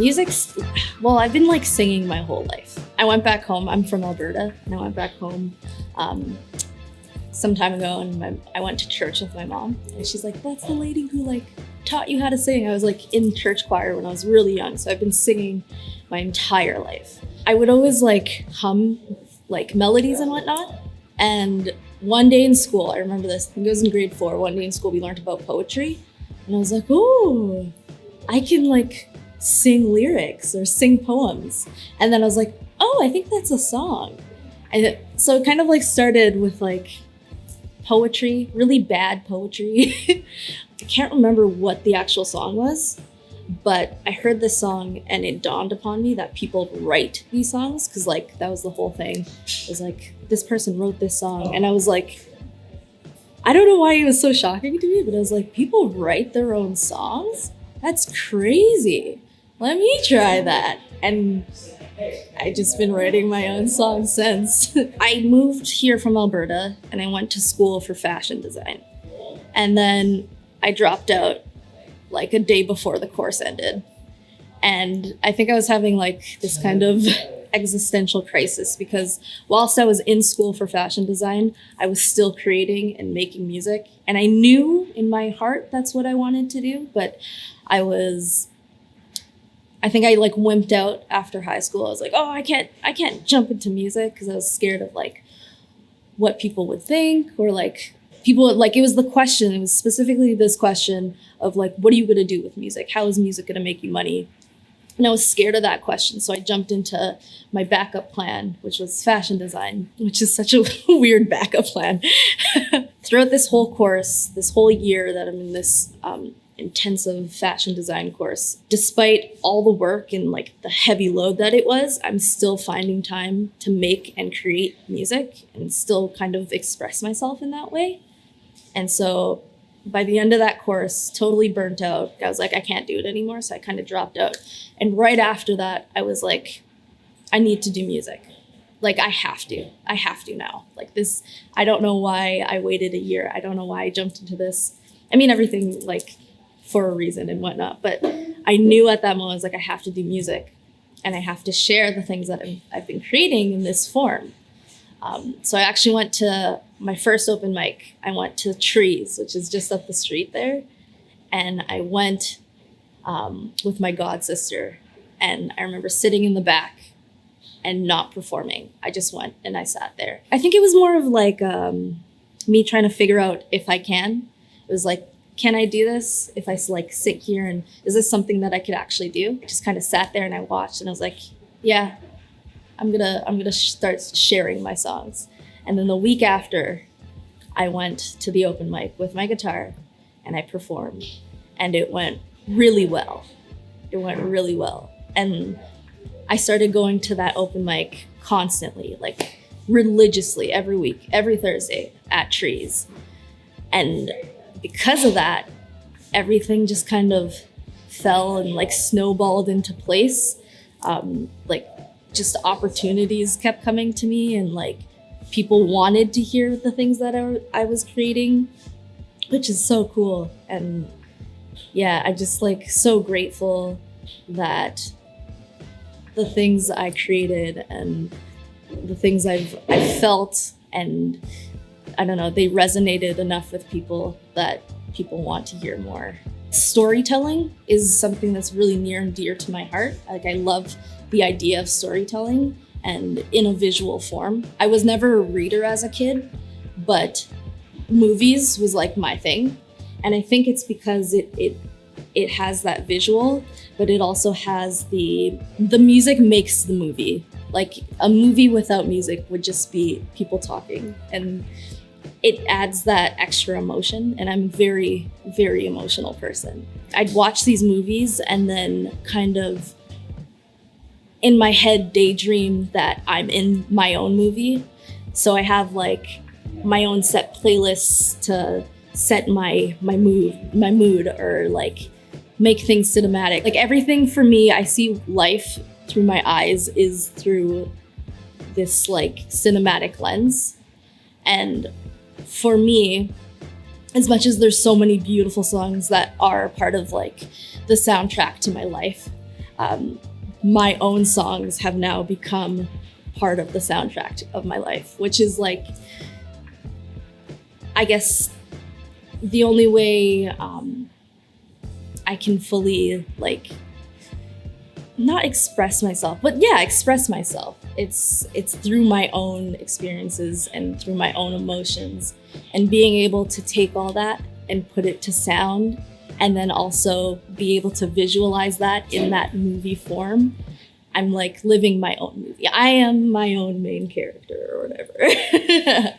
Music's, well, I've been like singing my whole life. I went back home. I'm from Alberta, and I went back home some time ago, and I went to church with my mom, and she's like, "That's the lady who like taught you how to sing." I was like in church choir when I was really young, so I've been singing my entire life. I would always like hum like melodies and whatnot. And one day in school, I remember this, I think it was in grade 4, one day in school we learned about poetry, and I was like, "Oh, I can like sing lyrics or sing poems." And then I was like, "Oh, I think that's a song." And so it kind of like started with like poetry, really bad poetry. I can't remember what the actual song was, but I heard this song and it dawned upon me that people write these songs, because like that was the whole thing. It was like, this person wrote this song, and I was like, I don't know why it was so shocking to me, but I was like, people write their own songs? That's crazy. Let me try that. And I just been writing my own songs since. I moved here from Alberta and I went to school for fashion design. And then I dropped out like a day before the course ended. And I think I was having like this kind of existential crisis, because whilst I was in school for fashion design, I was still creating and making music. And I knew in my heart that's what I wanted to do, but I think I like wimped out after high school. I was like, "Oh, I can't jump into music," because I was scared of like what people would think, or like people like, it was the question, it was specifically this question of like, what are you going to do with music? How is music going to make you money? And I was scared of that question. So I jumped into my backup plan, which was fashion design, which is such a weird backup plan. Throughout this whole course, this whole year that I'm in this intensive fashion design course, despite all the work and like the heavy load that it was, I'm still finding time to make and create music and still kind of express myself in that way. And so by the end of that course, totally burnt out. I was like, I can't do it anymore. So I kind of dropped out. And right after that, I was like, I need to do music. Like, I have to now. Like this, I don't know why I waited a year. I don't know why I jumped into this. I mean, everything like for a reason and whatnot. But I knew at that moment, I was like, I have to do music, and I have to share the things that I've been creating in this form. So I actually went to my first open mic. I went to Trees, which is just up the street there. And I went with my god sister. And I remember sitting in the back and not performing. I just went and I sat there. I think it was more of like me trying to figure out if I can. It was like, can I do this? If I like sit here, and is this something that I could actually do? I just kind of sat there and I watched, and I was like, yeah, I'm gonna start sharing my songs. And then the week after, I went to the open mic with my guitar and I performed, and it went really well. And I started going to that open mic constantly, like religiously, every week, every Thursday at Trees. And because of that, everything just kind of fell and like snowballed into place. Like just opportunities kept coming to me, and like people wanted to hear the things that I was creating, which is so cool. And yeah, I'm just like so grateful that the things I created and the things I've felt, and I don't know, they resonated enough with people that people want to hear more. Storytelling is something that's really near and dear to my heart. Like, I love the idea of storytelling and in a visual form. I was never a reader as a kid, but movies was like my thing. And I think it's because it has that visual, but it also has the music makes the movie. Like, a movie without music would just be people talking, and it adds that extra emotion. And I'm a very, very emotional person. I'd watch these movies and then kind of in my head daydream that I'm in my own movie. So I have like my own set playlists to set my mood, or like make things cinematic. Like, everything for me, I see life through my eyes is through this like cinematic lens. And for me, as much as there's so many beautiful songs that are part of like the soundtrack to my life, my own songs have now become part of the soundtrack of my life, which is like, I guess, the only way I can fully like not express myself, but yeah, express myself. It's through my own experiences and through my own emotions, and being able to take all that and put it to sound, and then also be able to visualize that in that movie form. I'm like living my own movie. I am my own main character or whatever.